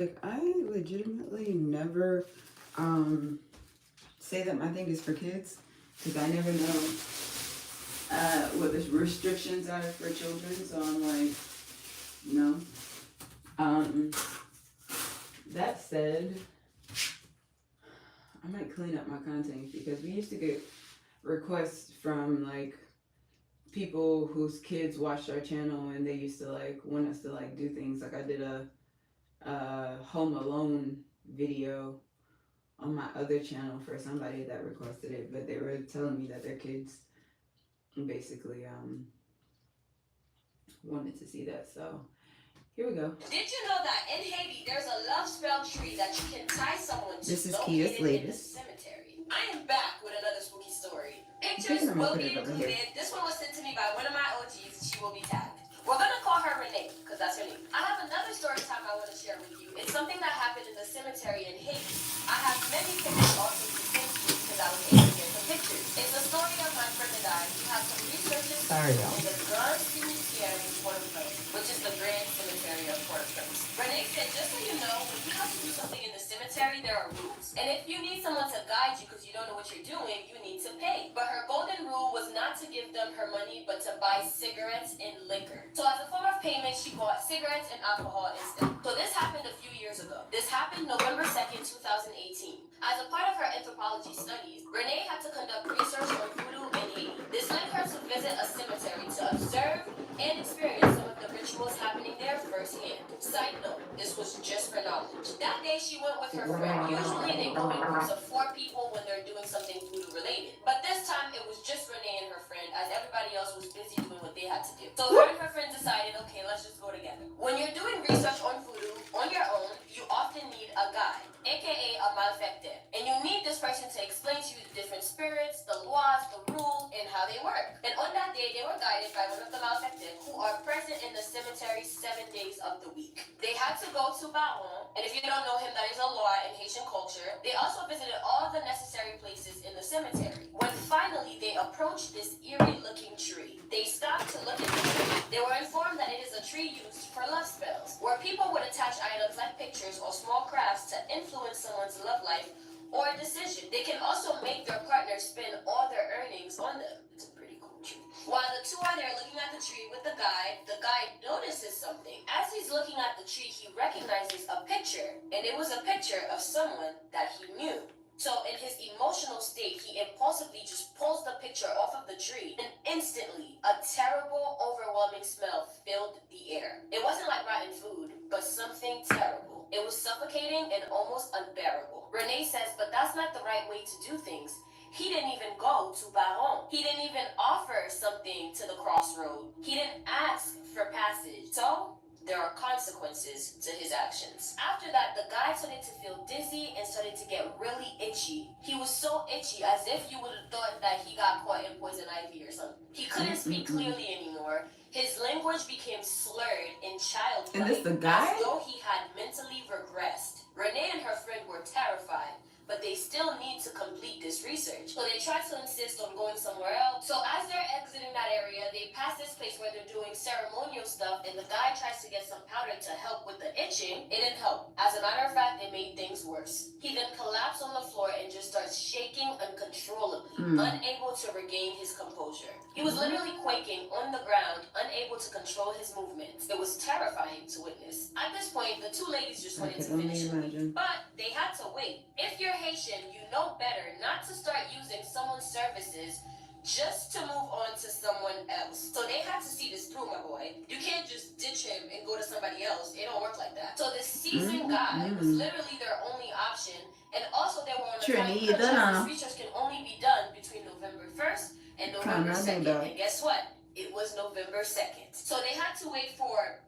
Like, I legitimately never say that my thing is for kids because I never know what the restrictions are for children. So I'm like, no. Um, that said, I might clean up my content because we used to get requests from like people whose kids watched our channel and they used to like want us to like do things. Like I did a Home Alone video on my other channel for somebody that requested it, but they were telling me that their kids basically wanted to see that. So here we go. Did you know that in Haiti there's a love spell tree that you can tie someone to? This is Kia's latest. Cemetery. I am back with another spooky story. Pictures will be included. This one was sent to me by one of my OGs. She will be tagged. We're gonna call her Renee, because that's her name. I have another story time I want to share with you. It's something that happened in the cemetery in Haiti. I have many pictures also to send to you because I was able to get some pictures. It's the story of my friend and I. We have some researchers in the Grand Cemetery in Port-au-Prince, which is the Grand Cemetery of Port-au-Prince. Renee said, just so you know, when you have to do something in the cemetery, there are rules. And if you need someone to guide you because you don't know what you're doing, you need to pay. But her golden rule was not to give them her money, but to buy cigarettes and liquor. So as a form of payment, she bought cigarettes and alcohol instead. So this happened a few years ago. This happened November 2nd, 2018. As a part of her anthropology studies, Renee had to conduct research on voodoo in Haiti. This led her to visit a cemetery to observe and experience some of the rituals happening there firsthand. Side note, this was just for knowledge. That day she went with her friend. Usually they go in groups of 4 people when they're doing something voodoo related. But this time it was just Renee and her friend, as everybody else was busy doing what they had to do. So her and her friend decided, okay, let's just go together. When you're doing research on voodoo on your own, you often need a guide, aka a malfecte. And you need this person to explain to you the different spirits, the laws, the rules, and how they work. And on that day, they were guided by one of the malfecte who are present in the cemetery 7 days of the week. They had to go to Baron, and if you don't know him, that is a law in Haitian culture. They also visited all the necessary places in the cemetery. When finally they approached this eerie-looking tree, they stopped to look at the tree. They were informed that it is a tree used for love spells, where people would attach items like pictures or small crafts to influence someone's love life or decision. They can also make their partner spend all their earnings on them. It's a pretty cool tree. While the two are there looking at the tree with the guide notices something. As he's looking at the tree, he recognizes a picture, and it was a picture of someone that he knew. So in his emotional state, he impulsively just pulls the picture off of the tree, and instantly, a terrible, overwhelming smell filled the air. It wasn't like rotten food, but something terrible. It was suffocating and almost unbearable. Renee says, but that's not the right way to do things. He didn't even go to Baron. He didn't even offer something to the crossroad. He didn't ask for passage. So there are consequences to his actions. After that, the guy started to feel dizzy and started to get really itchy. He was so itchy as if you would have thought that he got caught in poison ivy or something. He couldn't speak clearly anymore. His language became slurred and childlike. And this the guy? As though he had mentally regressed. Renee and her friend were terrified, but they still need to complete this research. So they tried to insist on going somewhere else. So as they're exiting that area, they pass this place where they're doing ceremonial stuff, and the guy tries to get some powder to help with the itching. It didn't help. As a matter of fact, it made things worse. He then collapsed on the floor and just starts shaking uncontrollably, unable to regain his composure. He was literally quaking on the ground, unable to control his movements. It was terrifying to witness. At this point, the two ladies just wanted to finish it, but they had to wait. If you're Haitian, you know better not to start using someone's services just to move on to someone else. So they had to see this through, my boy. You can't just ditch him and go to somebody else. It don't work like that. So this seasoned guy was literally their only option, and also they were on a time crunch. This research can only be done between November 1st and November 2nd. And guess what? It was November 2nd. So they had to wait for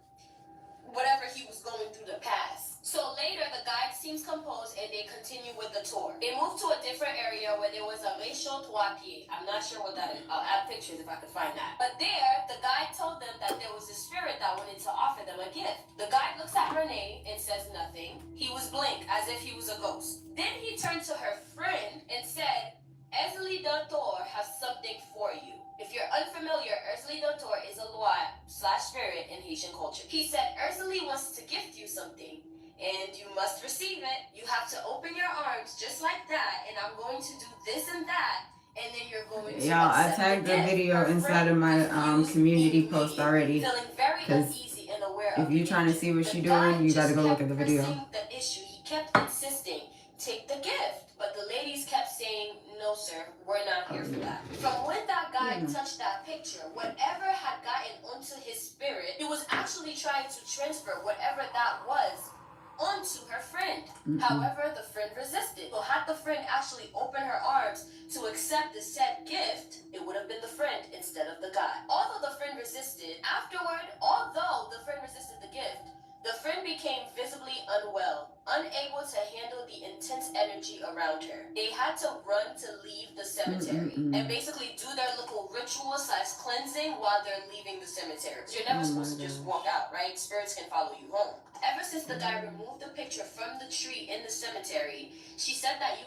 whatever he was going through to pass. So later, the guide seems composed and they continue with the tour. They moved to a different area where there was a Réchaud Trois Pieds. I'm not sure what that is. I'll add pictures if I can find that. But there, the guide told them that there was a spirit that wanted to offer them a gift. The guide looks at Renee and says nothing. He was blank, as if he was a ghost. Then he turned to her friend and said, Esli Dantor has something for you. If you're unfamiliar, Ursuli Dantor is a loi / spirit in Haitian culture. He said, Ursuli wants to gift you something. and you must receive it. You have to open your arms just like that, and I'm going to do this and that, and then you're going to y'all, I tagged the video inside of my community post already. Feeling very uneasy and aware if you're trying to see what she's doing, you gotta go look at the video. The issue. He kept insisting, take the gift. But the ladies kept saying, no, sir, we're not here for that. From when that guy touched that picture, whatever had gotten onto his spirit, it was actually trying to transfer whatever that was onto her friend. However, the friend resisted. So had the friend actually opened her arms to accept the said gift, it would have been the friend instead of the guy. Although the friend resisted, although the friend resisted the gift, the friend became visibly unwell, unable to handle the intense energy around her. They had to run to leave the cemetery and basically do their little ritual/cleansing while they're leaving the cemetery. You're never supposed to just walk out, right? Spirits can follow you home. Ever since the guy removed the picture from the tree in the cemetery, she said that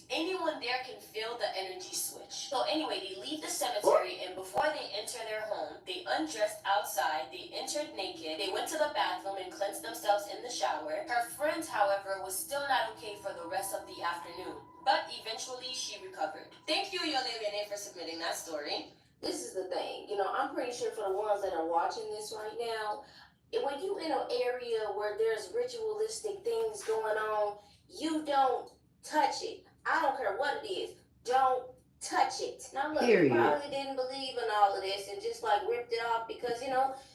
anyone there can feel the energy switch. So anyway, they leave the cemetery, and before they enter their home, they undressed outside, they entered naked, they went to the bathroom and cleansed themselves in the shower. Her friend, however, was still not okay for the rest of the afternoon, but eventually she recovered. Thank you, Yolene, for submitting that story. This is the thing, I'm pretty sure for the ones that are watching this right now, when you in an area where there's ritualistic things going on, you don't touch it. I don't care what it is. Don't touch it. Now look, you probably didn't believe in all of this and just like ripped it off because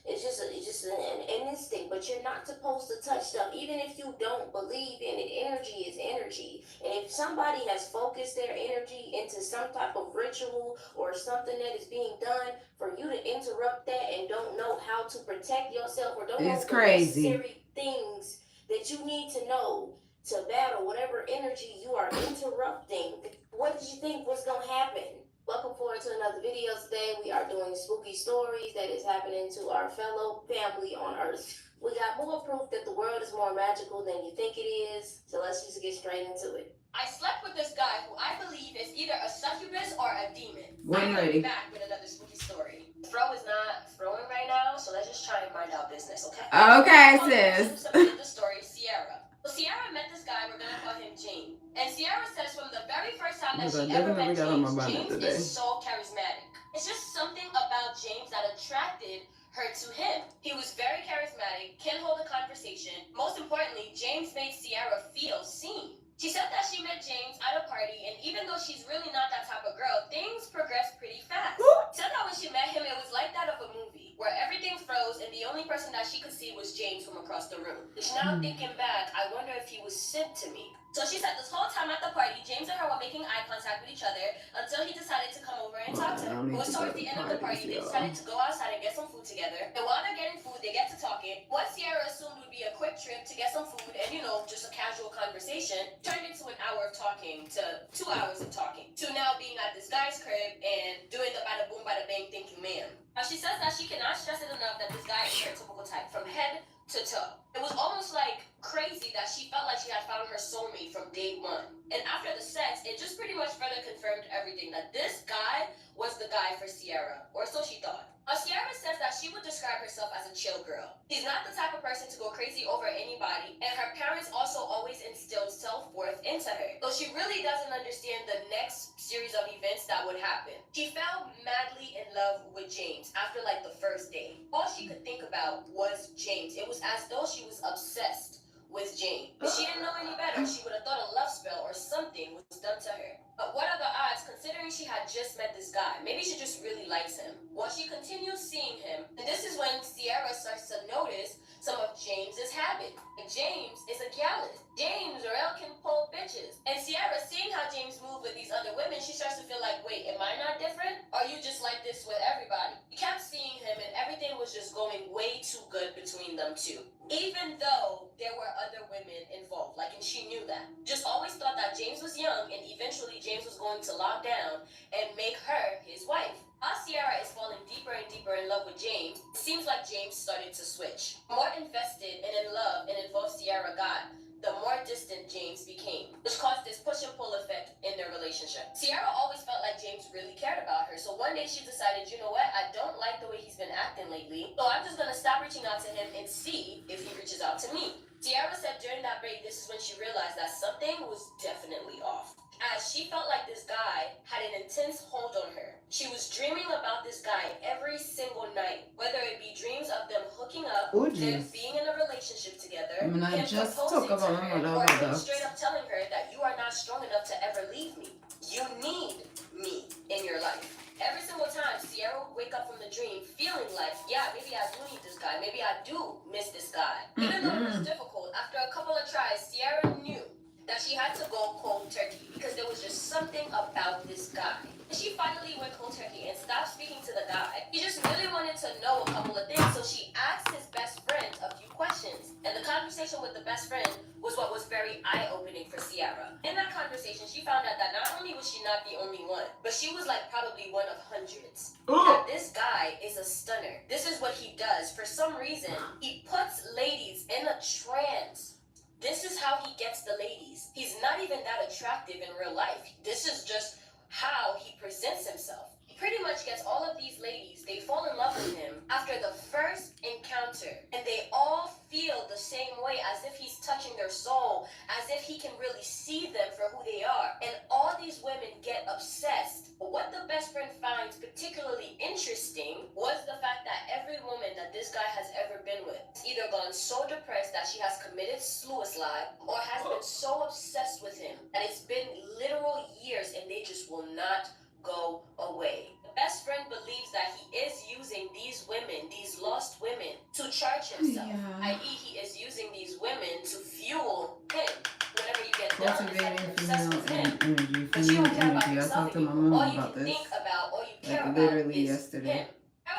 it's just an instinct. But you're not supposed to touch stuff, even if you don't believe in it. Energy is energy, and if somebody has focused their energy into some type of ritual or something that is being done, for you to interrupt that and don't know how to protect yourself or don't know the necessary things that you need to know to battle whatever energy you are interrupting, what did you think was going to happen? Welcome forward to another video today. We are doing spooky stories that is happening to our fellow family on Earth. We got more proof that the world is more magical than you think it is, so let's just get straight into it. I slept with this guy who I believe is either a succubus or a demon. I'm back with another spooky story. Throw is not throwing right now, so let's just try and mind our business, okay? Okay, sis. The story, Sierra. So Sierra met this guy, we're gonna call him James. And Sierra says from the very first time that she ever met James is so charismatic. It's just something about James that attracted her to him. He was very charismatic, can hold a conversation. Most importantly, James made Sierra feel seen. She said that she met James at a party, and even though she's really not that type of girl, things progressed pretty fast. She said that when she met him, it was like that of a movie, where everything froze, and the only person that she could see was James from across the room. Which now thinking back, I wonder if he was sent to me. So she said this whole time at the party, James and her were making eye contact with each other until he decided to come over and talk to her. It was towards the end of the party, they decided to go outside and get some food together. And while they're getting food, they get to talking. What Sierra assumed would be a quick trip to get some food and, just a casual conversation, turned into an hour of talking to 2 hours of talking. To now being at this guy's crib and doing the bada boom bada bang thinking ma'am. She says that she cannot stress it enough that this guy is her typical type from head to toe. It was almost like crazy that she felt like she had found her soulmate from day one. And after the sex, it just pretty much further confirmed everything, that this guy was the guy for Sierra, or so she thought. Sierra says that she would describe herself as a chill girl. She's not the type of person to go crazy over anybody, and her parents also always instilled self-worth into her. So she really doesn't understand the next series of events that would happen. She fell madly in love with James after like the first day. All she could think about was James. It was as though she was obsessed with James. If she didn't know any better, she would have thought a love spell or something was done to her. But what are the odds, considering she had just met this guy? Maybe she just really likes him. Well, she continues seeing him, and this is when Sierra starts to notice some of James's habits. And James is a gallus. James can pull bitches. And Sierra, seeing how James moved with these other women, she starts to feel like, wait, am I not different? Are you just like this with everybody? She kept seeing him, and everything was just going way too good between them two. Even though there were other women involved, and she knew that. Just always thought that James was young, and eventually James was going to lock down and make her his wife. As Sierra is falling deeper and deeper in love with James, it seems like James started to switch. The more invested and in love and involved Sierra got, the more distant James became, which caused this push and pull effect in in their relationship. Sierra always felt like James really cared about her, so one day she decided, you know what, I don't like the way he's been acting lately, so I'm just gonna stop reaching out to him and see if he reaches out to me. Sierra said during that break, this is when she realized that something was definitely off, as she felt like this guy had an intense hold on her. She was dreaming about this guy every single night, whether it be dreams of them hooking up, them being in a relationship together, him proposing to her, or him straight up telling her that you are not strong enough to ever leave me. You need me in your life. Every single time, Sierra would wake up from the dream feeling like, yeah, maybe I do need this guy. Maybe I do miss this guy. Even though it was difficult, after a couple of tries, Sierra knew that she had to go cold turkey because there was just something about this guy. She finally went cold turkey and stopped speaking to the guy. She just really wanted to know a couple of things, so she asked his best friend a few questions. And the conversation with the best friend was what was very eye-opening for Sierra. In that conversation, she found out that not only was she not the only one, but she was like probably one of hundreds. That this guy is a stunner. This is what he does. For some reason, he puts ladies in a trance. This is how he gets the ladies. He's not even that attractive in real life. This is just how he presents himself. He pretty much gets all of these ladies, they fall in love with him after the first encounter, and they all feel the same way, as if he's touching their soul, as if he can really see them for who they are. And all these women get obsessed. But what the best friend finds particularly interesting was the fact that every woman that this guy has ever been with has either gone so depressed that she has committed suicide, or has been so obsessed with him that it's been literal years and they just will not go away. The best friend believes that he is using these women, these lost women, to charge himself. I.e., he is using these women to fuel him. Whenever you get done, it's like you're obsessed with him. But you don't care about yourself anymore. All you can think about, all you care about is him. Sarah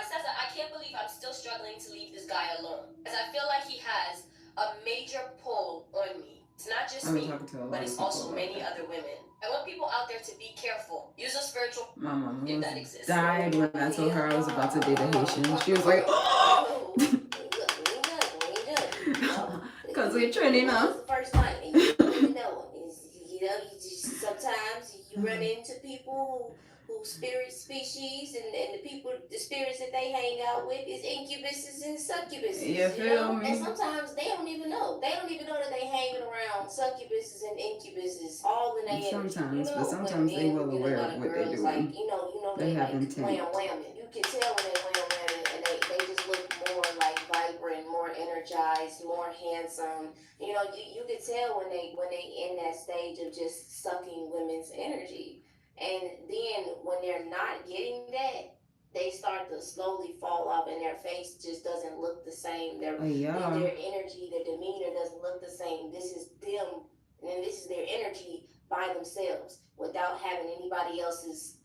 says that I can't believe I'm still struggling to leave this guy alone, as I feel like he has a major pull on me. It's not just me, but it's also many other women. I want people out there to be careful. Use a spiritual. My mom if that exists. died when I told her I was about to date a Haitian. She was like, oh! Because we're trending up. The first night, and you really know him. You know, you just sometimes you run into people who spirit species, and the spirits that they hang out with is incubuses and succubuses. You feel me? And sometimes they don't even know. They don't even know that they hanging around succubuses and incubuses all in their Sometimes, but sometimes they well aware of what they're doing. Like, you know, they have like intent. whamming. You can tell when they whamming, and they just look more like vibrant, more energized, more handsome. You know, you can tell when they in that stage of just sucking women's energy. And then when they're not getting that, they start to slowly fall off, and their face just doesn't look the same. Their energy, their demeanor doesn't look the same. This is them, and this is their energy by themselves, without having anybody else's,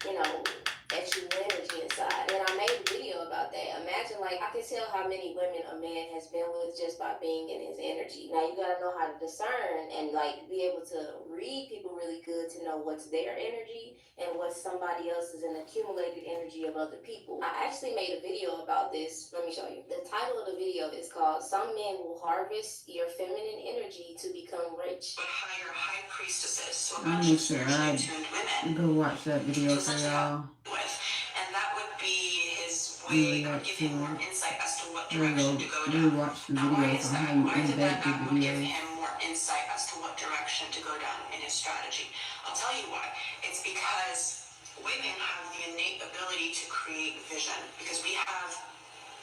extra energy inside. And I made a video about that. Imagine, like, I can tell how many women a man has been with just by being in his energy. Now, you gotta know how to discern and, like, be able to read people really good to know what's their energy and what's somebody else's, and accumulated energy of other people. I actually made a video about this. Let me show you. The title of the video is called "Some Men Will Harvest Your Feminine Energy to Become Rich." But hire high priestesses, so a bunch of spiritually tuned women. Go watch that video for y'all. And that would be his way of giving more insight as to what direction to go down. Watch the videos on how you embed the would give videos. him more insight as to what direction to go down in his strategy. I'll tell you why. It's because women have the innate ability to create vision, because we have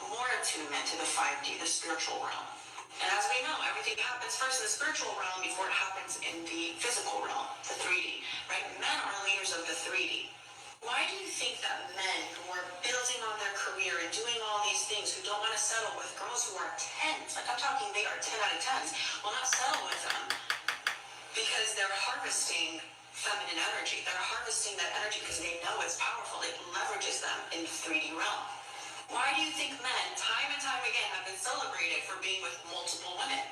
more attunement to the 5D, the spiritual realm. And as we know, everything happens first in the spiritual realm before it happens in the physical realm, the 3D, right? Men are leaders of the 3D. Why do you think that men who are building on their career and doing all these things, who don't want to settle with girls who are 10s, like I'm talking, they are 10 out of 10s, will not settle with them? Because they're harvesting feminine energy. They're harvesting that energy because they know it's powerful. It leverages them in the 3D realm. Why do you think men, time and time again, have been celebrated for being with multiple women?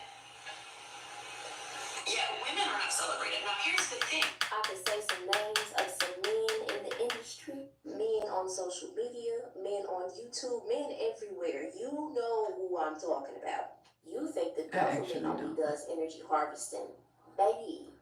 Yet women are not celebrated. Now here's the thing. I could say some names of some men in the industry, men on social media, men on YouTube, men everywhere. You know who I'm talking about. You think the government only does energy harvesting. Baby,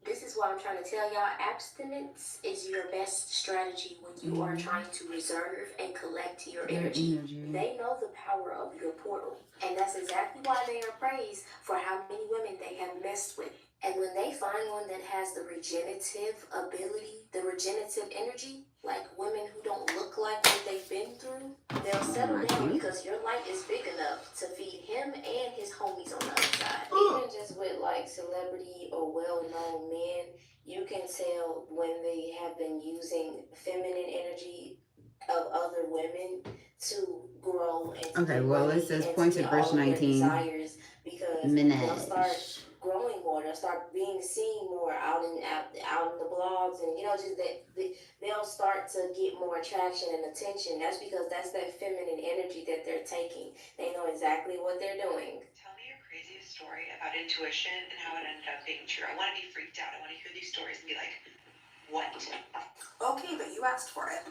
This is why I'm trying to tell y'all, abstinence is your best strategy when you are trying to reserve and collect your energy. They know the power of your portal. And that's exactly why they are praised for how many women they have messed with. And when they find one that has the regenerative ability, the regenerative energy, like women who don't look like what they've been through, they'll settle down because your light is big enough to feed him and his homies on the other side. Even just with like celebrity or well-known men, you can tell when they have been using feminine energy of other women to grow and to it says pointed verse 19 because they'll start growing more, they'll start being seen more out in the blogs, and just that they'll start to get more attraction and attention. That's because that's that feminine energy that they're taking. They know exactly what they're doing. Tell me your craziest story about intuition and how it ended up being true. I want to be freaked out. I want to hear these stories and be like, what? Okay, but you asked for it.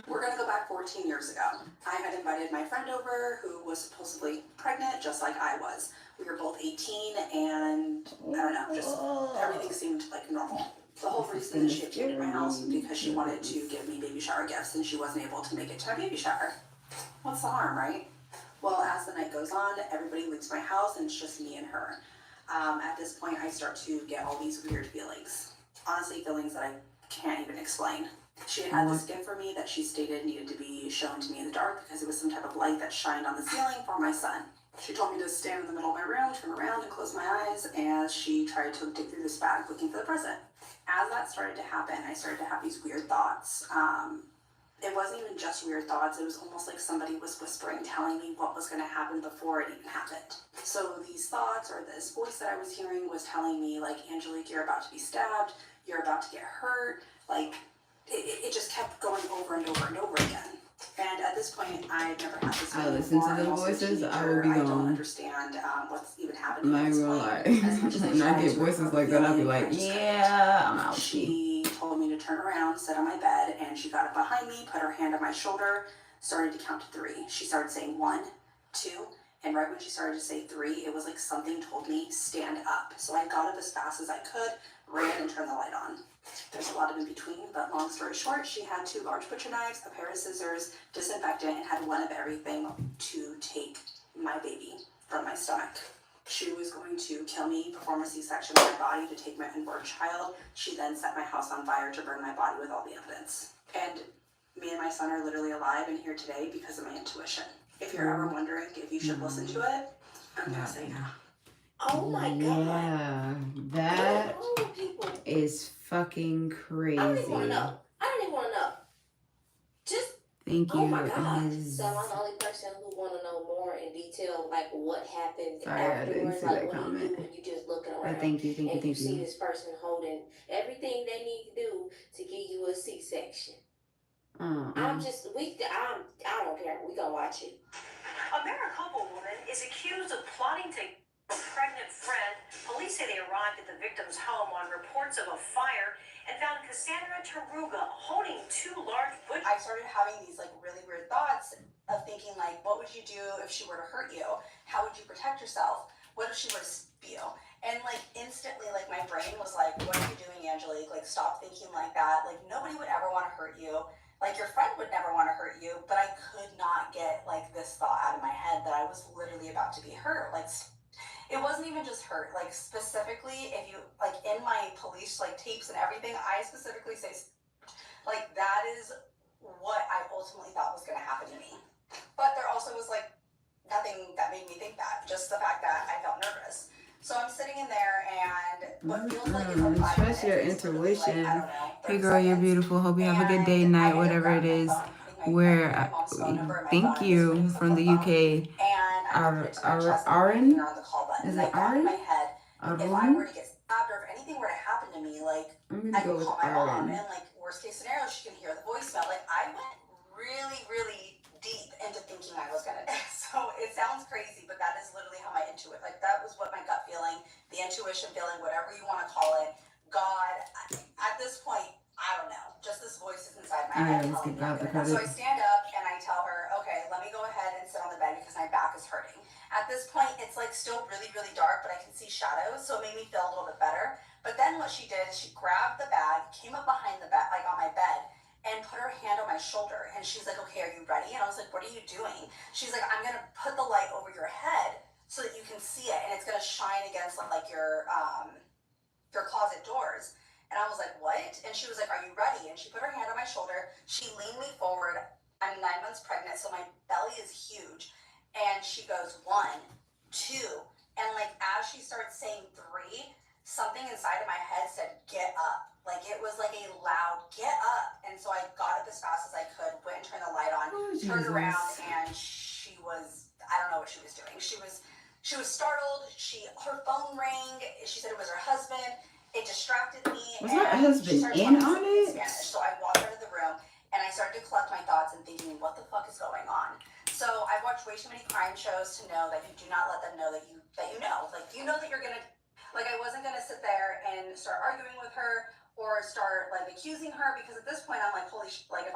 We're gonna go back 14 years ago. I had invited my friend over who was supposedly pregnant, just like I was. We were both 18, and I don't know, just everything seemed like normal. The whole reason that she had came to my house was because she wanted to give me baby shower gifts, and she wasn't able to make it to my baby shower. What's the harm, right? Well, as the night goes on, everybody leaves my house, and it's just me and her. At this point, I start to get all these weird feelings. Honestly, feelings that I can't even explain. She had this gift for me that she stated needed to be shown to me in the dark because it was some type of light that shined on the ceiling for my son. She told me to stand in the middle of my room, turn around, and close my eyes as she tried to dig through this bag looking for the present. As that started to happen, I started to have these weird thoughts. It wasn't even just weird thoughts, it was almost like somebody was whispering, telling me what was going to happen before it even happened. So these thoughts, or this voice that I was hearing, was telling me, like, Angelique, you're about to be stabbed, you're about to get hurt, like, it just kept going over and over and over again. And at this point, I never had this I listen to the voices, I will be I don't gone. understand what's even happening. Not even gonna lie. When I get voices like that, I'll be like, yeah, I'm out. She told me to turn around, sit on my bed, and she got up behind me, put her hand on my shoulder, started to count to 3. She started saying 1, 2, and right when she started to say 3, it was like something told me, stand up. So I got up as fast as I could, ran, and turned the light on. There's a lot of in between, but long story short, she had 2 large butcher knives, a pair of scissors, disinfectant, and had one of everything to take my baby from my stomach. She was going to kill me, perform a C-section of my body to take my unborn child. She then set my house on fire to burn my body with all the evidence. And me and my son are literally alive and here today because of my intuition. If you're ever wondering if you should listen to it, I'm gonna say no. Oh my God. Yeah, that is fucking crazy. I don't even want to know. Just, thank you. oh my God. So I'm the only person who want to know more in detail, like what happened afterwards, like what you do when you just looking around. But thank you. And you see this person holding everything they need to do to give you a C-section. I don't care. We gonna watch it. A Maricopa woman is accused of plotting to kill a pregnant friend. Police say they arrived at the victim's home on reports of a fire and found Cassandra Taruga holding 2 large butcher. I started having these like really weird thoughts of thinking like, what would you do if she were to hurt you? How would you protect yourself? What if she were to spew? And like instantly, like my brain was like, what are you doing, Angelique? Like stop thinking like that. Like nobody would ever want to hurt you. Like your friend would never want to hurt you, but I could not get like this thought out of my head that I was literally about to be hurt. Like it wasn't even just hurt. Like specifically, if you like in my police like tapes and everything, I specifically say like that is what I ultimately thought was going to happen to me. But there also was like nothing that made me think that. Just the fact that I felt nervous. So I'm sitting in there and what feels like it's like 5 trust your minutes, intuition. like, I don't know, Hey girl, you're beautiful. Hope you have a good day, night, whatever it is. Thank you from the UK. Aaron? Is it Aaron? If I were to get stabbed or if anything were to happen to me, like I could call my mom and like worst case scenario, she can hear the voicemail. Like I went really, really deep into thinking I was gonna die. So it sounds crazy, but that is literally how my intuition, like that was what my gut feeling, the intuition feeling, whatever you want to call it. God, at this point, I don't know. Just this voice is inside my head telling me I'm gonna die. So I stand up and I tell her, okay, let me go ahead and sit on the bed because my back is hurting. At this point, it's like still really, really dark, but I can see shadows, so it made me feel a little bit better. But then what she did is she grabbed the bag, came up behind the bed, like on my bed, and put her hand on my shoulder. And she's like, okay, are you ready? And I was like, what are you doing? She's like, I'm going to put the light over your head so that you can see it. And it's going to shine against like your closet doors. And I was like, what? And she was like, are you ready? And she put her hand on my shoulder. She leaned me forward. I'm 9 months pregnant, so my belly is huge. And she goes, 1, 2. And like, as she starts saying 3, something inside of my head said, get up. Like, it was like a loud, get up. And so I got up as fast as I could, went and turned the light on, turned around, and she was, I don't know what she was doing. She was startled. Her phone rang. She said it was her husband. It distracted me. Was her husband in on it? So I walked out of the room and I started to collect my thoughts and thinking, what the fuck is going on? So I've watched way too many crime shows to know that you do not let them know that you know. Like, you know that you're gonna, like, I wasn't gonna sit there and start arguing with her or start like accusing her, because at this point I'm like, holy shit, like,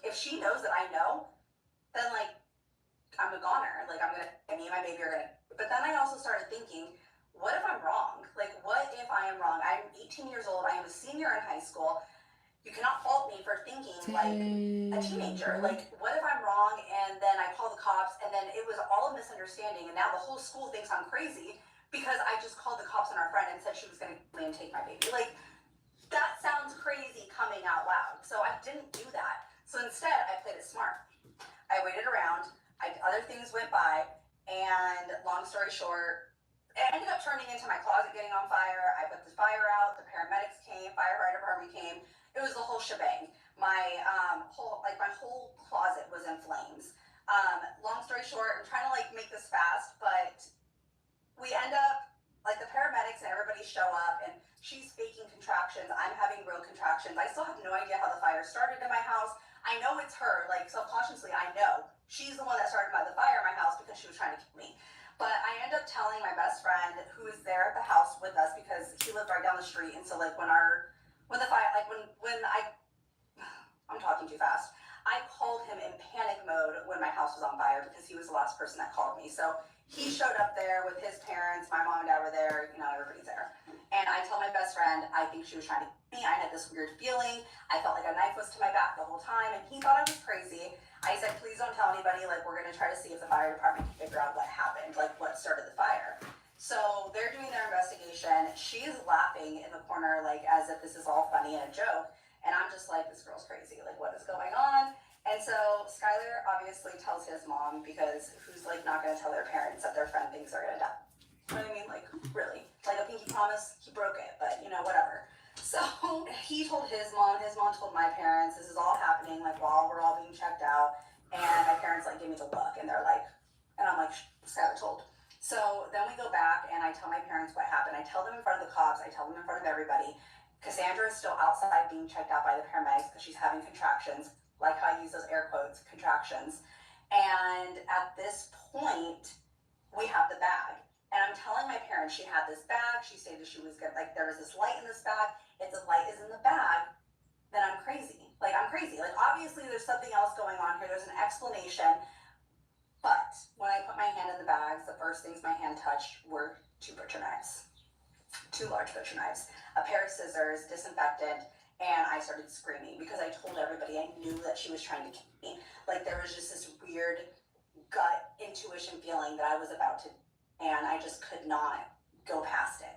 if she knows that I know, then like I'm a goner. Like, me and my baby are gonna. But then I also started thinking, what if I'm wrong? Like, what if I am wrong? I'm 18 years old. I am a senior in high school. You cannot fault me for thinking like a teenager. Like, what if I'm wrong? And then I call the cops, and then it was all a misunderstanding. And now the whole school thinks I'm crazy because I just called the cops on our friend and said she was going to come and take my baby. Like, that sounds crazy coming out loud. So I didn't do that. So instead, I played it smart. I waited around. Other things went by. And long story short, it ended up turning into my closet getting on fire. I put the fire out. The paramedics came. Firefighter department came. It was the whole shebang. My whole closet was in flames. Long story short, I'm trying to like make this fast, but we end up like the paramedics and everybody show up, and she's faking contractions. I'm having real contractions. I still have no idea how the fire started in my house. I know it's her. Like, subconsciously, I know she's the one that started the fire in my house because she was trying to kill me. But I end up telling my best friend who was there at the house with us, because he lived right down the street. And so like when the fire, like I'm talking too fast. I called him in panic mode when my house was on fire because he was the last person that called me. So he showed up there with his parents. My mom and dad were there. You know, everybody's there. And I tell my best friend, I think she was trying to kill me. I had this weird feeling. I felt like a knife was to my back the whole time. And he thought I was crazy. I said, please don't tell anybody. Like, we're going to try to see if the fire department can figure out what happened, like what started the fire. So they're doing their investigation. She's laughing in the corner, like as if this is all funny and a joke. And I'm just like, this girl's crazy. Like, what is going on? And so Skylar obviously tells his mom, because who's like not going to tell their parents that their friend thinks they're going to die? You know what I mean? Like, really? Like a pinky promise, he broke it, but you know, whatever. So he told his mom told my parents, this is all happening like while we're all being checked out. And my parents like give me the look, and they're like, and I'm like, Skylar told. So then we go back and I tell my parents what happened. I tell them in front of the cops, I tell them in front of everybody. Cassandra is still outside being checked out by the paramedics because she's having contractions, like how I use those air quotes, contractions. And at this point, we have the bag. And I'm telling my parents she had this bag. She stated she was good. Like, there was this light in this bag. If the light is in the bag, then I'm crazy. Like, I'm crazy. Like, obviously there's something else going on here. There's an explanation. But when I put my hand in the bags, the first things my hand touched were 2 butcher knives. 2 large butcher knives, a pair of scissors, disinfectant, and I started screaming because I told everybody I knew that she was trying to kill me. Like, there was just this weird gut intuition feeling that I was about to, and I just could not go past it.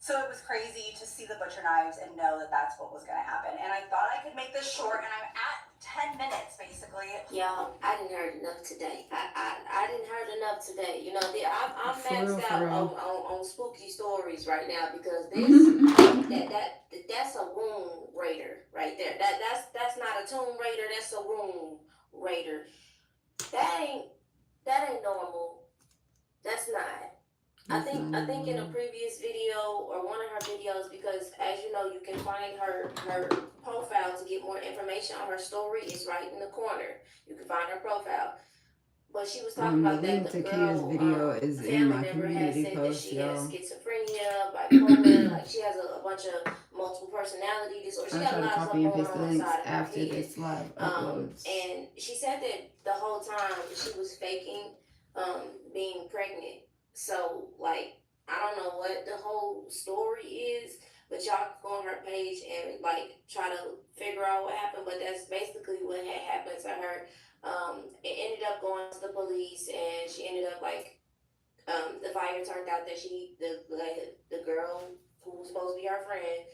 So it was crazy to see the butcher knives and know that that's what was going to happen. And I thought I could make this short, and I'm at 10 minutes, basically. Y'all, I didn't heard enough today. I didn't heard enough today. You know, I'm maxed out on spooky stories right now, because that's a womb raider right there. That's not a tomb raider. That's a womb raider. That ain't normal. That's not. I think in a previous video or one of her videos, because as you know, you can find her profile to get more information on her story. It's right in the corner. You can find her profile. But she was talking about that the girl, video is in my community said post, that she has y'all. schizophrenia, bipolar, like she has a bunch of multiple personality disorder. She got a lot of stuff going on inside of her head. This live uploads. And she said that the whole time she was faking being pregnant. So, like, I don't know what the whole story is, but y'all go on her page and like try to figure out what happened. But that's basically what had happened to her. It ended up going to the police, and she ended up like the fire turned out that the girl who was supposed to be her friend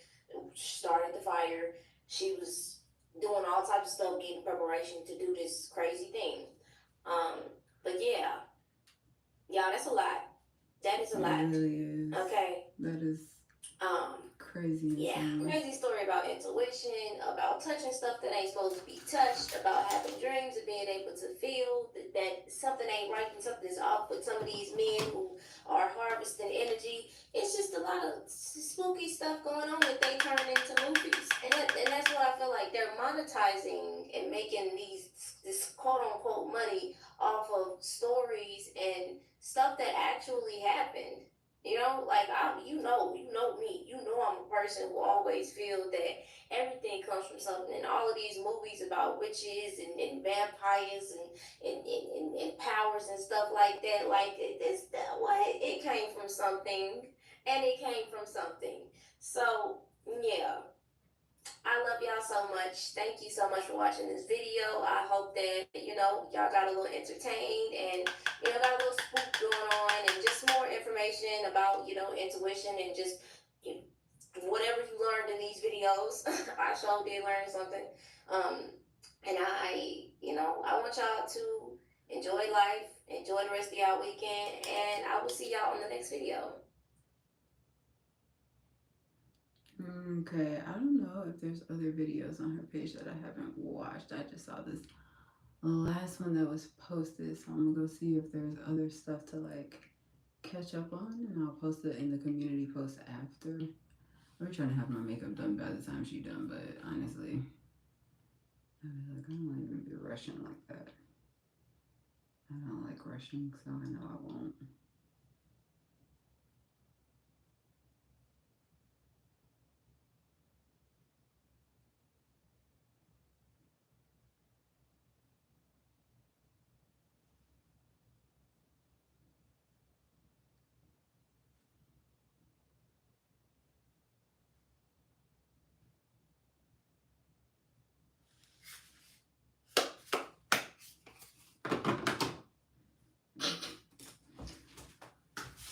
started the fire. She was doing all types of stuff, getting preparation to do this crazy thing. But yeah, y'all, that's a lot. That is a lot. It really is. Okay. That is crazy. Yeah, crazy story about intuition, about touching stuff that ain't supposed to be touched, about having dreams and being able to feel that something ain't right and something's off with some of these men who are harvesting energy. It's just a lot of spooky stuff going on that they turn into movies. And that's what I feel like they're monetizing and making this quote unquote money off of stories and stuff that actually happened. You know, like you know me. You know I'm a person who always feels that everything comes from something. And all of these movies about witches and vampires and powers and stuff like that, like it came from something, and it came from something. So yeah. I love y'all so much. Thank you so much for watching this video. I hope that, y'all got a little entertained and, got a little spook going on and just more information about, intuition and just whatever you learned in these videos. I sure did learn something. And I want y'all to enjoy life, enjoy the rest of y'all weekend, and I will see y'all on the next video. Okay, I don't know if there's other videos on her page that I haven't watched. I just saw this last one that was posted, so I'm gonna go see if there's other stuff to like catch up on, and I'll post it in the community post after. I'm trying to have my makeup done by the time she's done, but honestly, I don't want to even be rushing like that. I don't like rushing, so I know I won't.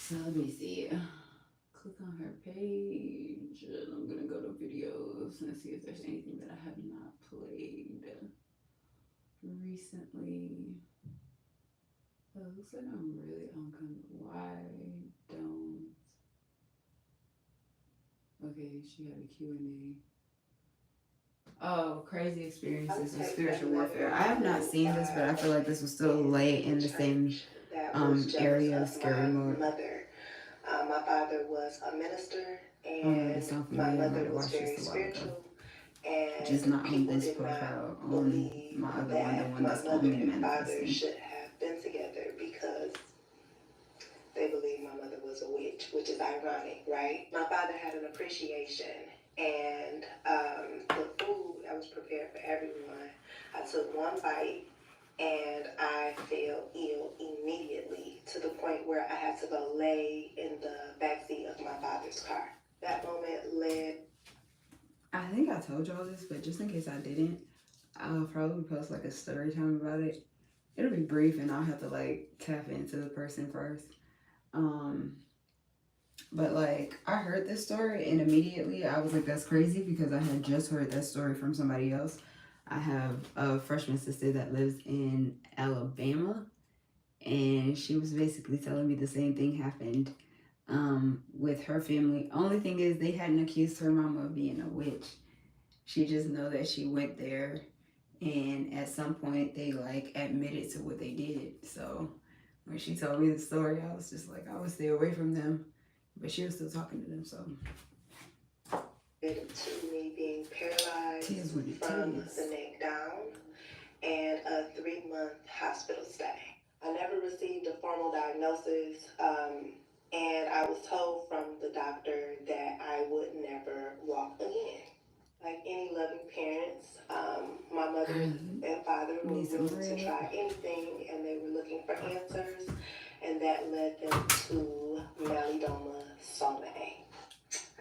So let me see. Click on her page, and I'm gonna go to videos and see if there's anything that I have not played recently. Oh, it looks like I'm really on why don't. Okay, she had a Q&A. Oh, crazy experiences with spiritual warfare. I have not seen this, but I feel like this will still lay in the same area of scary mode. My father was a minister, and my mother was very spiritual. And just not on this did profile, not believe on my other that one, the one my that's mother only and father manifesting. should have been together because they believe my mother was a witch, which is ironic, right? My father had an appreciation, and the food that was prepared for everyone, I took one bite, and I fell ill immediately to the point where I had to go lay in the backseat of my father's car. That moment led. I think I told y'all this, but just in case I didn't, I'll probably post like a story time about it. It'll be brief, and I'll have to like tap into the person first. But like I heard this story, and immediately I was like, that's crazy, because I had just heard that story from somebody else. I have a freshman sister that lives in Alabama, and she was basically telling me the same thing happened with her family. Only thing is they hadn't accused her mama of being a witch. She just know that she went there, and at some point they like admitted to what they did. So when she told me the story, I was just like, I would stay away from them, but she was still talking to them. So to me being paralyzed from the neck down and a 3-month hospital stay. I never received a formal diagnosis, and I was told from the doctor that I would never walk again. Like any loving parents, my mother and father were willing to try anything, and they were looking for answers, and that led them to Malidoma Salme.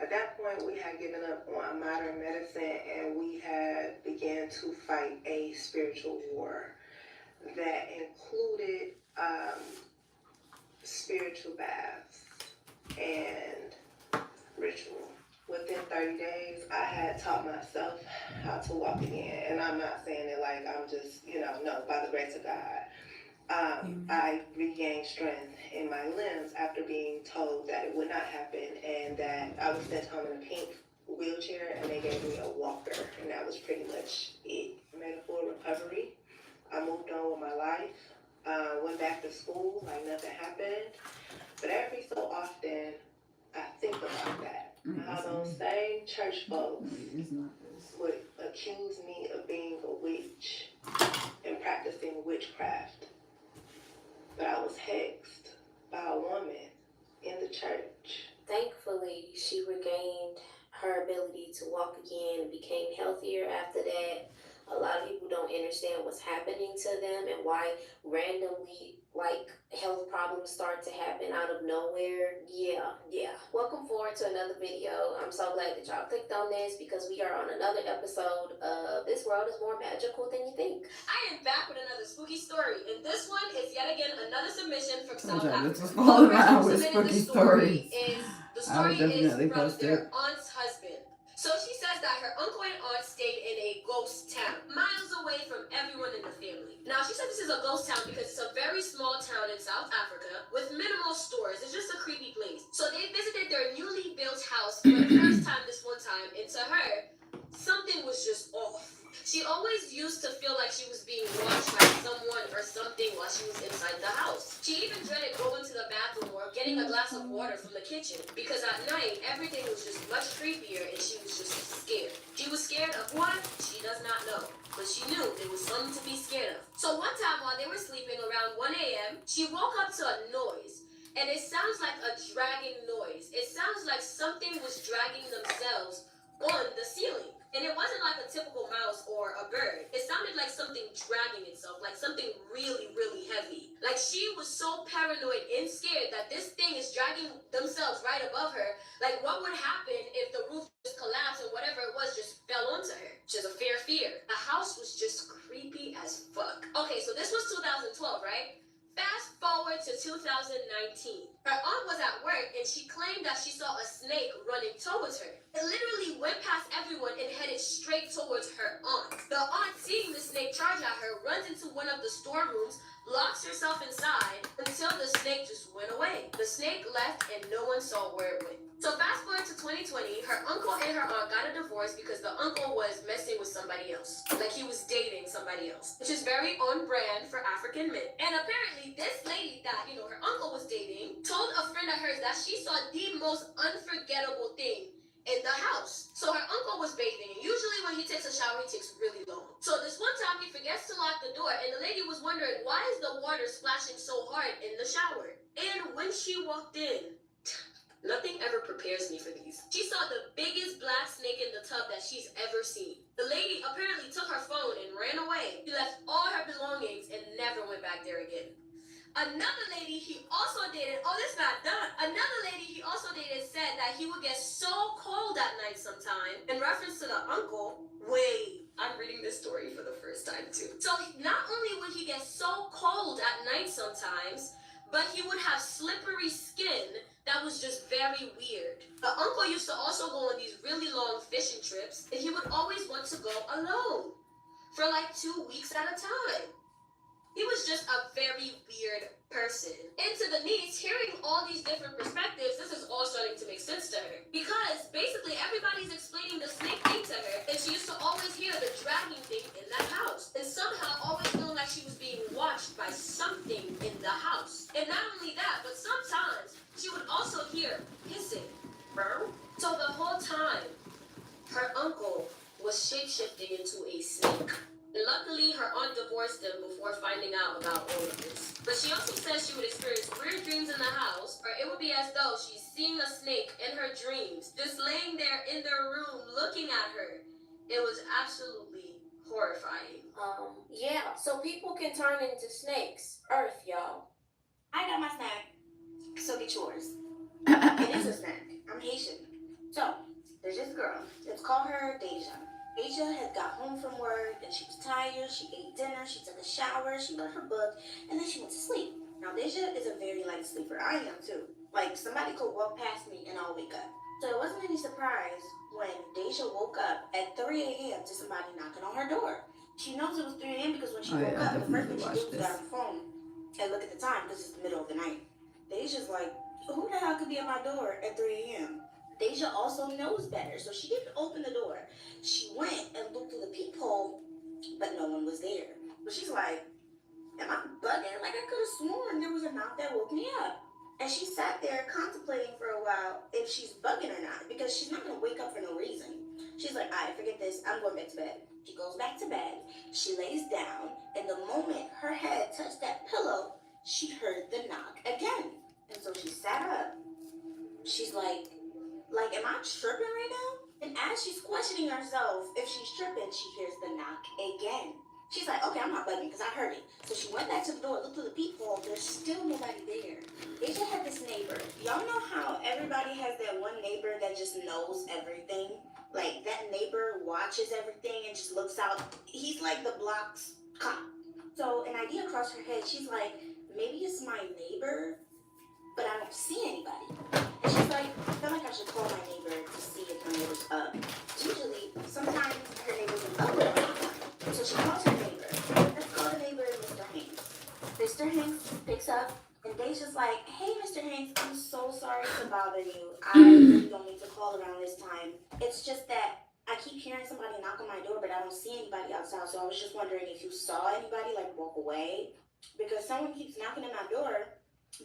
At that point, point, we had given up on modern medicine and we had began to fight a spiritual war that included spiritual baths and ritual. Within 30 days, I had taught myself how to walk again. And I'm not saying it like I'm just, no, by the grace of God. I regained strength in my limbs after being told that it would not happen and that I was sent home in a pink wheelchair and they gave me a walker. And that was pretty much it. I made a full recovery. I moved on with my life. Went back to school like nothing happened. But every so often, I think about that. How those same church folks would accuse me of being a witch and practicing witchcraft. But I was hexed by a woman in the church. Thankfully, she regained her ability to walk again and became healthier after that. A lot of people don't understand what's happening to them and why randomly, health problems start to happen out of nowhere. Yeah. Welcome forward to another video. I'm so glad that y'all clicked on this because we are on another episode of This World is More Magical Than You Think. I am back with another spooky story, and this one is yet again another submission from South Africa. This was all around with spooky stories. The story is from their aunt's husband. So she says that her uncle and aunt stayed in a ghost town, miles away from everyone in the family. Now, she said this is a ghost town because it's a very small town in South Africa with minimal stores. It's just a creepy place. So they visited their newly built house for the first time this one time, and to her, something was just off. She always used to feel like she was being watched by someone or something while she was inside the house. She even dreaded going to the bathroom or getting a glass of water from the kitchen because at night, everything was just much creepier and she was just scared. She was scared of what? She does not know. But she knew there was something to be scared of. So one time while they were sleeping around 1 a.m., she woke up to a noise. And it sounds like a dragging noise. It sounds like something was dragging themselves on the ceiling. And it wasn't like a typical mouse or a bird. It sounded like something dragging itself, like something really, really heavy. Like she was so paranoid and scared that this thing is dragging themselves right above her. Like what would happen if the roof just collapsed and whatever it was just fell onto her? Which is a fair fear. The house was just creepy as fuck. Okay, so this was 2012, right? Fast forward to 2019. Her aunt was at work and she claimed that she saw a snake running towards her. It literally went past everyone and headed straight towards her aunt. The aunt, seeing the snake charge at her, runs into one of the storerooms, locks herself inside until the snake just went away. The snake left and no one saw where it went. So fast forward to 2020, her uncle and her aunt got a divorce because the uncle was messing with somebody else. Like he was dating somebody else, which is very on brand for African men. And apparently this lady that, her uncle was dating told a friend of hers that she saw the most unforgettable thing in the house. So her uncle was bathing, and usually when he takes a shower, he takes really long. So this one time he forgets to lock the door, and the lady was wondering, why is the water splashing so hard in the shower? And when she walked in, nothing ever prepares me for these. She saw the biggest black snake in the tub that she's ever seen. The lady apparently took her phone and ran away. She left all her belongings and never went back there again. Another lady he also dated, this not done. Another lady he also dated said that he would get so cold at night sometime. In reference to the uncle, I'm reading this story for the first time too. So not only would he get so cold at night sometimes, but he would have slippery skin that was just very weird. The uncle used to also go on these really long fishing trips, and he would always want to go alone for like 2 weeks at a time. He was just a very weird person. And to the niece, hearing all these different perspectives, this is all starting to make sense to her. Because basically everybody's explaining the snake thing to her, and she used to always hear the dragging thing in that house. And somehow always feeling like she was being watched by something in the house. And not only that, but sometimes she would also hear hissing. So the whole time, her uncle was shape-shifting into a snake. Luckily, her aunt divorced him before finding out about all of this. But she also says she would experience weird dreams in the house, or it would be as though she's seeing a snake in her dreams, just laying there in their room looking at her. It was absolutely horrifying. Yeah, so people can turn into snakes. Earth, y'all. I got my snack, so get yours. It is a snack. I'm Haitian. So, there's there's this girl. Let's call her Deja. Deja had got home from work and she was tired. She ate dinner, she took a shower, she read her book, and then she went to sleep. Now, Deja is a very light sleeper. I am too. Like, somebody could walk past me and I'll wake up. So it wasn't any surprise when Deja woke up at 3 a.m. to somebody knocking on her door. She knows it was 3 a.m. because when she woke up, the first thing she did was get on her phone and look at the time because it's the middle of the night. Deja's like, who the hell could be at my door at 3 a.m.? Deja also knows better, so she didn't open the door. She went and looked through the peephole, but no one was there. But she's like, am I bugging? Like, I could have sworn there was a knock that woke me up. And she sat there contemplating for a while if she's bugging or not, because she's not going to wake up for no reason. She's like, all right, forget this. I'm going back to bed. She goes back to bed. She lays down, and the moment her head touched that pillow, she heard the knock again. And so she sat up. She's like, am I tripping right now? And as she's questioning herself if she's tripping, she hears the knock again. She's like, okay, I'm not bugging because I heard it. So she went back to the door, looked through the peephole. There's still nobody there. Deja had this neighbor. Y'all know how everybody has that one neighbor that just knows everything? Like, that neighbor watches everything and just looks out. He's like the block's cop. So an idea crossed her head. She's like, maybe it's my neighbor, but I don't see anybody. And she's like, I feel like I should call my neighbor to see if my neighbor's up. Usually, sometimes her neighbor's up. So she calls her neighbor. Let's call the neighbor Mr. Hanks. Mr. Hanks picks up, and Deja's like, hey, Mr. Hanks, I'm so sorry to bother you. I really don't need to call around this time. It's just that I keep hearing somebody knock on my door, but I don't see anybody outside. So I was just wondering if you saw anybody, like, walk away. Because someone keeps knocking on my door,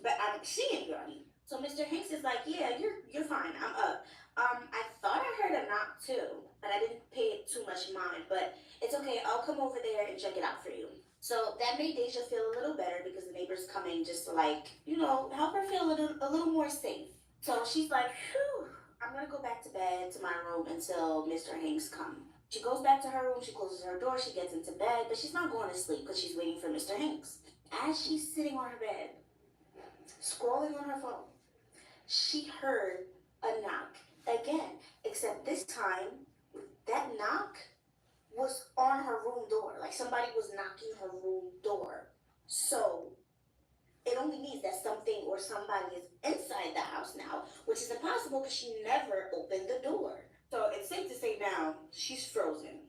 but I don't see anybody. So Mr. Hanks is like, yeah, you're fine. I'm up. I thought I heard a knock too, but I didn't pay it too much mind. But it's okay. I'll come over there and check it out for you. So that made Deja feel a little better because the neighbor's coming just to, like, help her feel a little more safe. So she's like, phew, I'm going to go back to bed to my room until Mr. Hanks comes. She goes back to her room. She closes her door. She gets into bed, but she's not going to sleep because she's waiting for Mr. Hanks. As she's sitting on her bed, scrolling on her phone, she heard a knock again, except this time, that knock was on her room door. Like, somebody was knocking her room door. So it only means that something or somebody is inside the house now, which is impossible because she never opened the door. So it's safe to say now, she's frozen.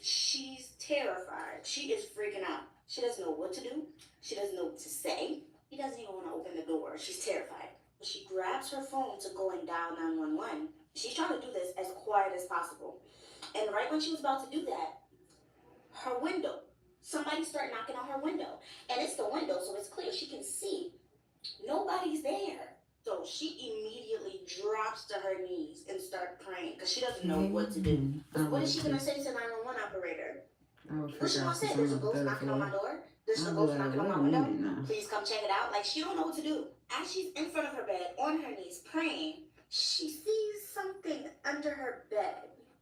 She's terrified. She is freaking out. She doesn't know what to do. She doesn't know what to say. She doesn't even want to open the door. She's terrified. She grabs her phone to go and dial 911. She's trying to do this as quiet as possible. And right when she was about to do that, her window, somebody started knocking on her window. And it's the window, so it's clear. She can see. Nobody's there. So she immediately drops to her knees and starts praying because she doesn't know what to do. What is she going to say to the 911 operator? What's she going to say? There's a ghost knocking on my door. There's a ghost knocking on my window. Please come check it out. Like, she don't know what to do. As she's in front of her bed, on her knees, praying, she sees something under her bed.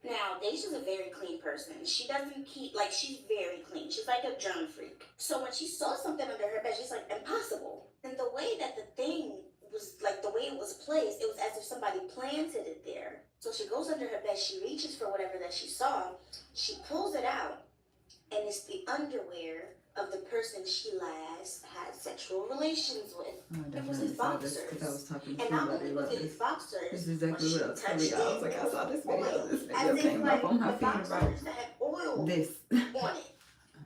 Now, Deja's a very clean person. She doesn't keep, like, she's very clean. She's like a germ freak. So when she saw something under her bed, she's like, impossible. And the way that the thing was, like, the way it was placed, it was as if somebody planted it there. So she goes under her bed, she reaches for whatever that she saw, she pulls it out, and it's the underwear of the person she last had sexual relations with. It was his boxers. And not only was it his boxers, this is exactly what I was telling you. I was like, I saw this video. This video came up on my feed about that had oil this. on it.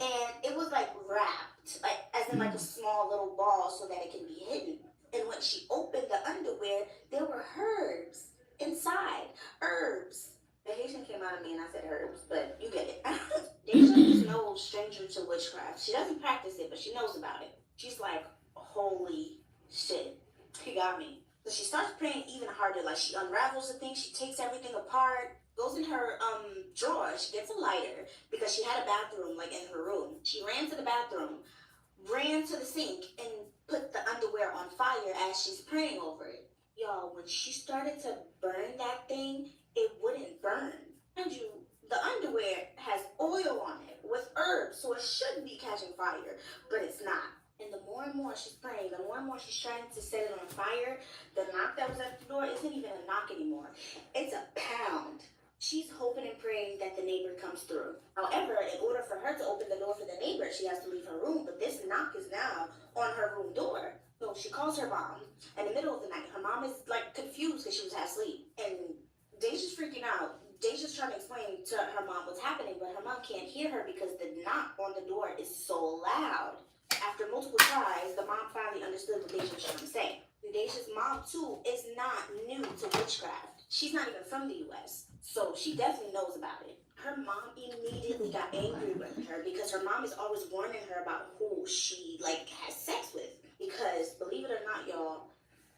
And it was like wrapped, like as in like a small little ball so that it can be hidden. And when she opened the underwear, there were herbs inside. Herbs. The Haitian came out of me and I said herbs, but you get it. Deja is no stranger to witchcraft. She doesn't practice it, but she knows about it. She's like, holy shit, he got me. So she starts praying even harder. Like, she unravels the thing, she takes everything apart, goes in her drawer, she gets a lighter because she had a bathroom like in her room. She ran to the bathroom, ran to the sink, and put the underwear on fire as she's praying over it. Y'all, when she started to burn that thing, it wouldn't burn. Mind you, the underwear has oil on it with herbs, so it should be catching fire, but it's not. And the more and more she's praying, the more and more she's trying to set it on fire, the knock that was at the door isn't even a knock anymore. It's a pound. neighbor comes through. However, in order for her to open the door for the neighbor, she has to leave her room, but this knock is now on her room door. So she calls her mom in the middle of the night. Her mom is like confused because she was half asleep, and Deja's freaking out. Deja's trying to explain to her mom what's happening, but her mom can't hear her because the knock on the door is so loud. After multiple tries, the mom finally understood what Deja was trying to say. Deja's mom, too, is not new to witchcraft. She's not even from the U.S., so she definitely knows about it. Her mom immediately got angry with her because her mom is always warning her about who she, has sex with. Because, believe it or not, y'all,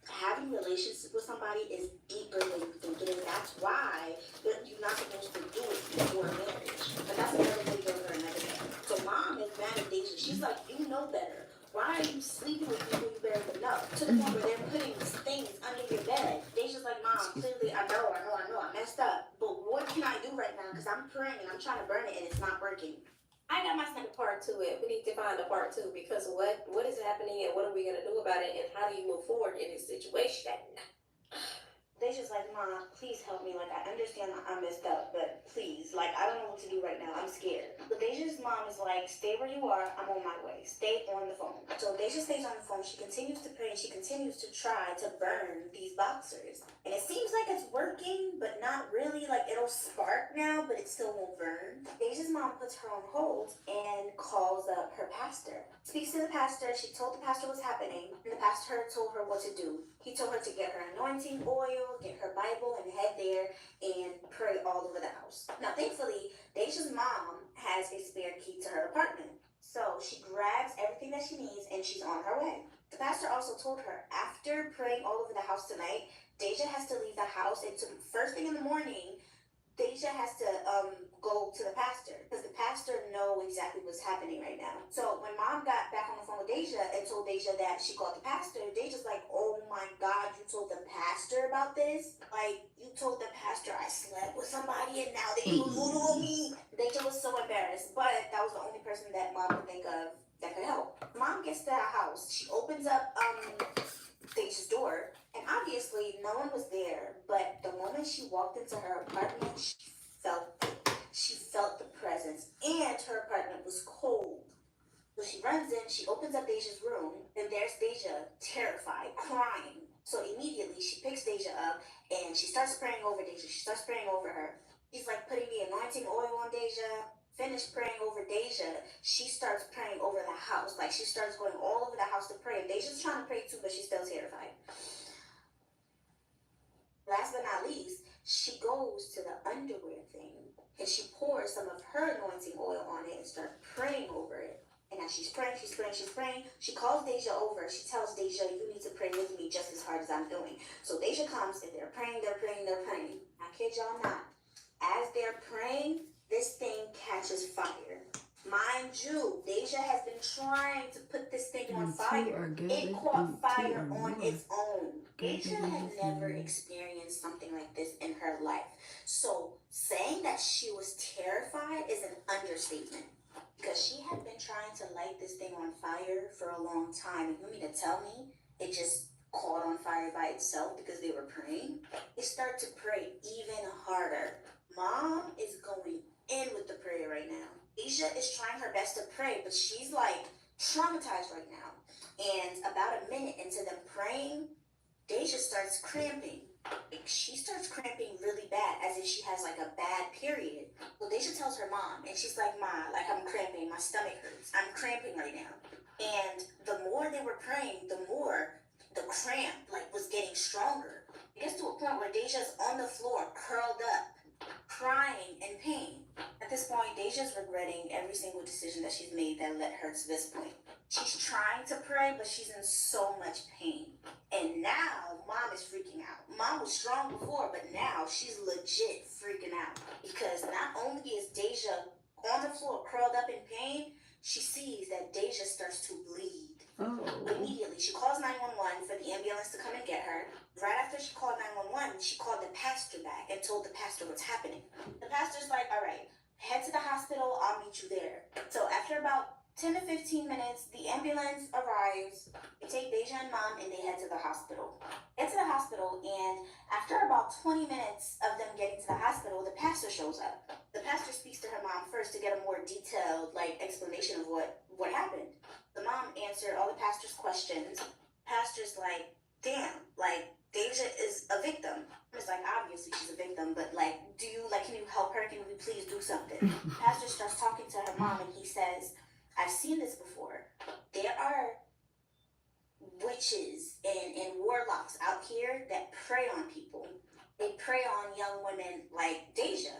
having relationships with somebody is deeper than you think it is. That's why you're not supposed to do it before marriage. But that's another video for another day. So mom is mad at Deja. She's like, you know better. Why are you sleeping with people you barely know? To the point where they're putting things under your bed. Deja's like, Mom, clearly I know, I messed up. But what can I do right now? Because I'm praying and I'm trying to burn it and it's not working. I got my second part to it. We need to find a part two because what is happening and what are we gonna do about it and how do you move forward in this situation? Deja's like, Mom, please help me. I understand I messed up, but please, I don't know what to do right now. I'm scared. But Deja's mom is like, stay where you are. I'm on my way. Stay on the phone. So Deja stays on the phone. She continues to pray and she continues to try to burn these boxers. And it seems like it's working, but not really. It'll spark now, but it still won't burn. Deja's mom puts her on hold and calls up her pastor. Speaks to the pastor. She told the pastor what's happening, and the pastor told her what to do. He told her to get her anointing oil, get her Bible, and head there and pray all over the house. Now, thankfully, Deja's mom has a spare key to her apartment. So she grabs everything that she needs and she's on her way. The pastor also told her after praying all over the house tonight, Deja has to leave the house, and first thing in the morning, Deja has to go to the pastor because the pastor knows exactly what's happening right now. So when mom got back on the phone with Deja and told Deja that she called the pastor, Deja's like, oh my God, you told the pastor about this? You told the pastor I slept with somebody and now they do voodoo on me? Deja was so embarrassed, but that was the only person that mom could think of that could help. Mom gets to her house. She opens up Deja's door, and obviously no one was there, but the moment she walked into her apartment, she felt the presence, and her apartment was cold. So she runs in, she opens up Deja's room, and there's Deja, terrified, crying. So immediately she picks Deja up and she starts praying over Deja. She starts praying over her. She's putting the anointing oil on Deja. Finished praying over Deja, she starts praying over the house. She starts going all over the house to pray. Deja's trying to pray too, but she's still terrified. Last but not least, she goes to the underwear thing and she pours some of her anointing oil on it and starts praying over it. And as she's praying, she calls Deja over. She tells Deja, you need to pray with me just as hard as I'm doing. So Deja comes and they're praying. I kid y'all not. As they're praying, this thing catches fire. Mind you, Deja has been trying to put this thing on fire. It caught fire on its own. Deja had never experienced something like this in her life. So saying that she was terrified is an understatement. Because she had been trying to light this thing on fire for a long time. And you mean to tell me it just caught on fire by itself because they were praying? They start to pray even harder. Mom is going in with the prayer right now. Deja is trying her best to pray, but she's traumatized right now. And about a minute into them praying, Deja starts cramping. She starts cramping really bad, as if she has a bad period. So Deja tells her mom, and she's like, Ma, I'm cramping, my stomach hurts. I'm cramping right now. And the more they were praying, the more the cramp was getting stronger. It gets to a point where Deja's on the floor, curled up, crying in pain. At this point, Deja's regretting every single decision that she's made that led her to this point. She's trying to pray, but she's in so much pain. And now, Mom is freaking out. Mom was strong before, but now she's legit freaking out. Because not only is Deja on the floor, curled up in pain, she sees that Deja starts to bleed. Oh. Immediately, she calls 911 for the ambulance to come and get her. Right after she called 911, she called the pastor back and told the pastor what's happening. The pastor's like, all right, head to the hospital, I'll meet you there. So after about 10 to 15 minutes, the ambulance arrives. They take Deja and Mom and they head to the hospital. Get to the hospital, and after about 20 minutes of them getting to the hospital, the pastor shows up. The pastor speaks to her mom first to get a more detailed explanation of what happened. The mom answered all the pastor's questions. Pastor's like, damn, Deja is a victim. It's like, obviously she's a victim, but do you can you help her? Can we please do something? Pastor starts talking to her mom and he says, I've seen this before. There are witches and warlocks out here that prey on people. They prey on young women like Deja.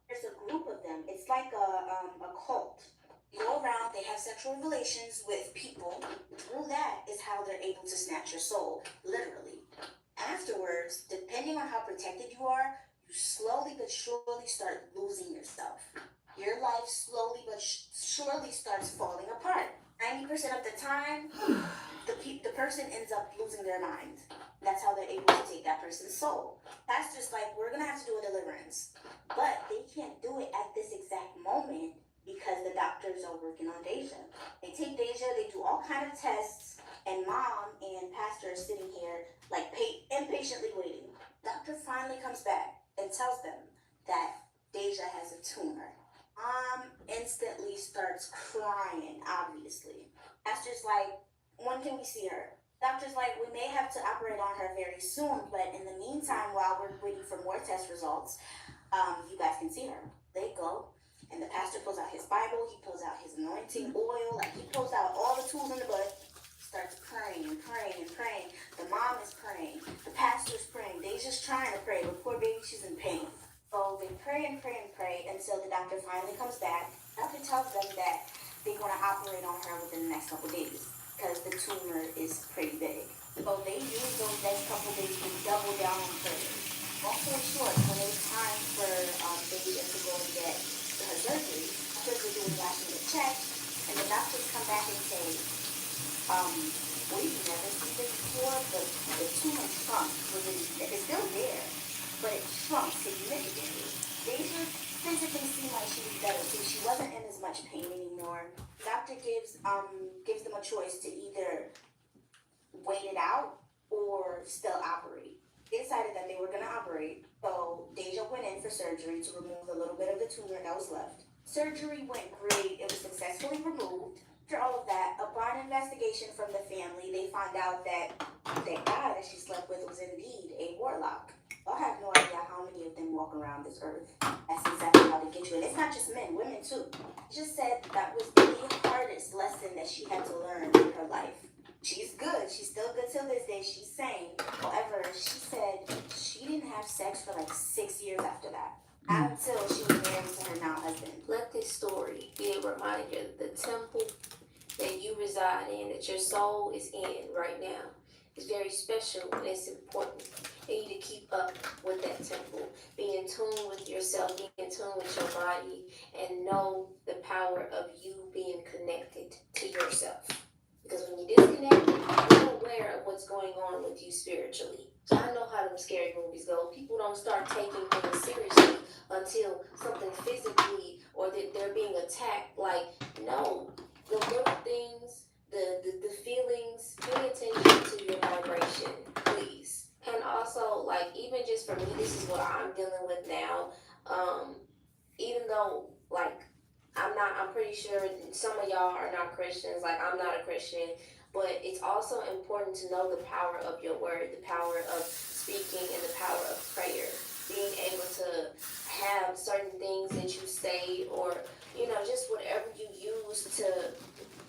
There's a group of them. It's like a cult. They go around, they have sexual relations with people. Through that is how they're able to snatch your soul, literally. Afterwards, depending on how protected you are, you slowly but surely start losing yourself. Your life slowly but surely starts falling apart. 90% of the time, the person ends up losing their mind. That's how they're able to take that person's soul. Pastor's like, we're going to have to do a deliverance. But they can't do it at this exact moment because the doctors are working on Deja. They take Deja, they do all kind of tests, and mom and pastor are sitting here impatiently waiting. Doctor finally comes back and tells them that Deja has a tumor. Mom instantly starts crying, obviously. Pastor's like, when can we see her? Doctor's like, we may have to operate on her very soon, but in the meantime, while we're waiting for more test results, you guys can see her. They go, and the pastor pulls out his Bible, he pulls out his anointing oil, he pulls out all the tools in the book, starts praying and praying and praying. The mom is praying, the pastor's praying, Deja's trying to pray, but poor baby, she's in pain. So they pray and pray and pray until the doctor finally comes back. Doctor tells them that they're going to operate on her within the next couple days because the tumor is pretty big. So they use those next couple days to double down on prayers. Long story short, when it was time for Deja to go and get her surgery, doctors were doing last minute checks, and the doctors come back and say, we've never seen this before, but the tumor shrunk. It's still there, but it shrunk significantly. Deja physically seemed like she was better too. She wasn't in as much pain anymore. Doctor gives them a choice to either wait it out or still operate. They decided that they were going to operate, so Deja went in for surgery to remove a little bit of the tumor that was left. Surgery went great. It was successfully removed. After all of that, upon investigation from the family, they find out that the guy that she slept with was indeed a warlock. Y'all have no idea how many of them walk around this earth. That's exactly how they get you. And it's not just men, women too. She just said that was the hardest lesson that she had to learn in her life. She's good. She's still good till this day. She's sane. However, she said she didn't have sex for 6 years after that. Not until she was married to her now husband. Let this story be a reminder that the temple that you reside in, that your soul is in right now, is very special and it's important. You need to keep up with that temple. Be in tune with yourself, be in tune with your body, and know the power of you being connected to yourself. Because when you disconnect, you're not aware of what's going on with you spiritually. So I know how them scary movies go. People don't start taking things seriously until something physically or that they're being attacked. No, the little things, the feelings, pay attention to your vibration, please. And also, even just for me, this is what I'm dealing with now. Even though, I'm pretty sure some of y'all are not Christians, I'm not a Christian, but it's also important to know the power of your word, the power of speaking, and the power of prayer. Being able to have certain things that you say, or, just whatever you use to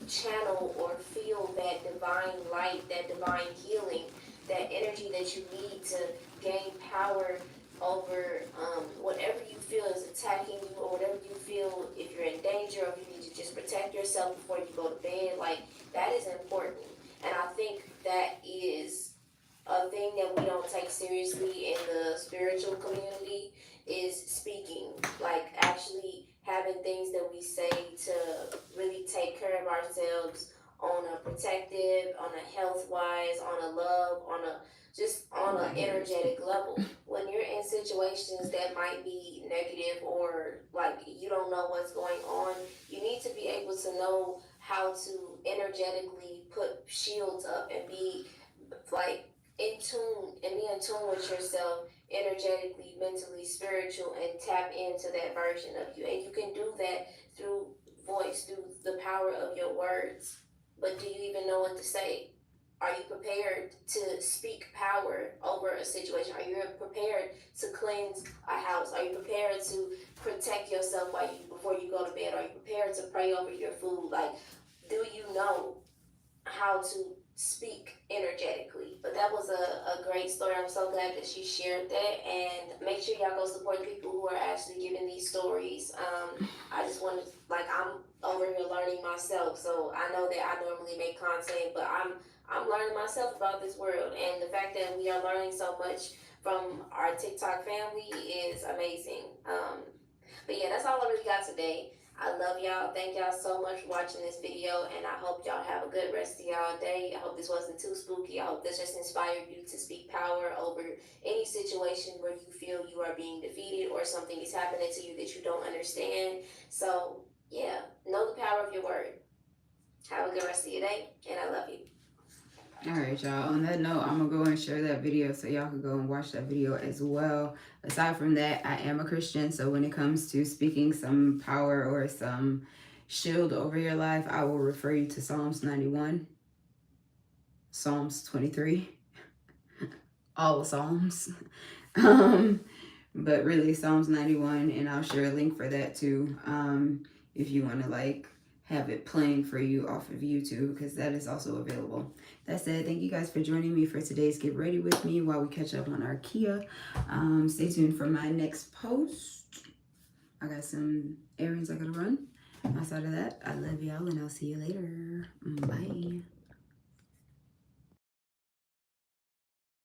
channel or feel that divine light, that divine healing, that energy that you need to gain power over whatever you feel is attacking you, or whatever you feel if you're in danger, or if you need to just protect yourself before you go to bed. That is important. And I think that is a thing that we don't take seriously in the spiritual community, is speaking, actually having things that we say to really take care of ourselves on a protective, on a health-wise, on a love, on an energetic level. When you're in situations that might be negative, or you don't know what's going on, you need to be able to know how to energetically put shields up and be in tune with yourself energetically, mentally, spiritual, and tap into that version of you. And you can do that through voice, through the power of your words. But do you even know what to say? Are you prepared to speak power over a situation? Are you prepared to cleanse a house? Are you prepared to protect yourself before you go to bed? Are you prepared to pray over your food? Like, do you know how to speak energetically? But that was a great story. I'm so glad that she shared that, and make sure y'all go support the people who are actually giving these stories. I just wanted, like, I'm over here learning myself, so I know that I normally make content, but I'm learning myself about this world, and the fact that we are learning so much from our TikTok family is amazing. But yeah, that's all I really got today. I love y'all. Thank y'all so much for watching this video, and I hope y'all have a good rest of y'all day. I hope this wasn't too spooky. I hope this just inspired you to speak power over any situation where you feel you are being defeated or something is happening to you that you don't understand. So yeah, know the power of your word. Have a good rest of your day, and I love you. Alright, y'all. On that note, I'm going to go and share that video so y'all can go and watch that video as well. Aside from that, I am a Christian, so when it comes to speaking some power or some shield over your life, I will refer you to Psalms 91, Psalms 23, all Psalms. But really Psalms 91, and I'll share a link for that too, if you want to like have it playing for you off of YouTube, because that is also available. That said, thank you guys for joining me for today's Get Ready With Me while we catch up on our Kyia. Stay tuned for my next post. I got some errands I gotta run. Outside of that, I love y'all, and I'll see you later. Bye.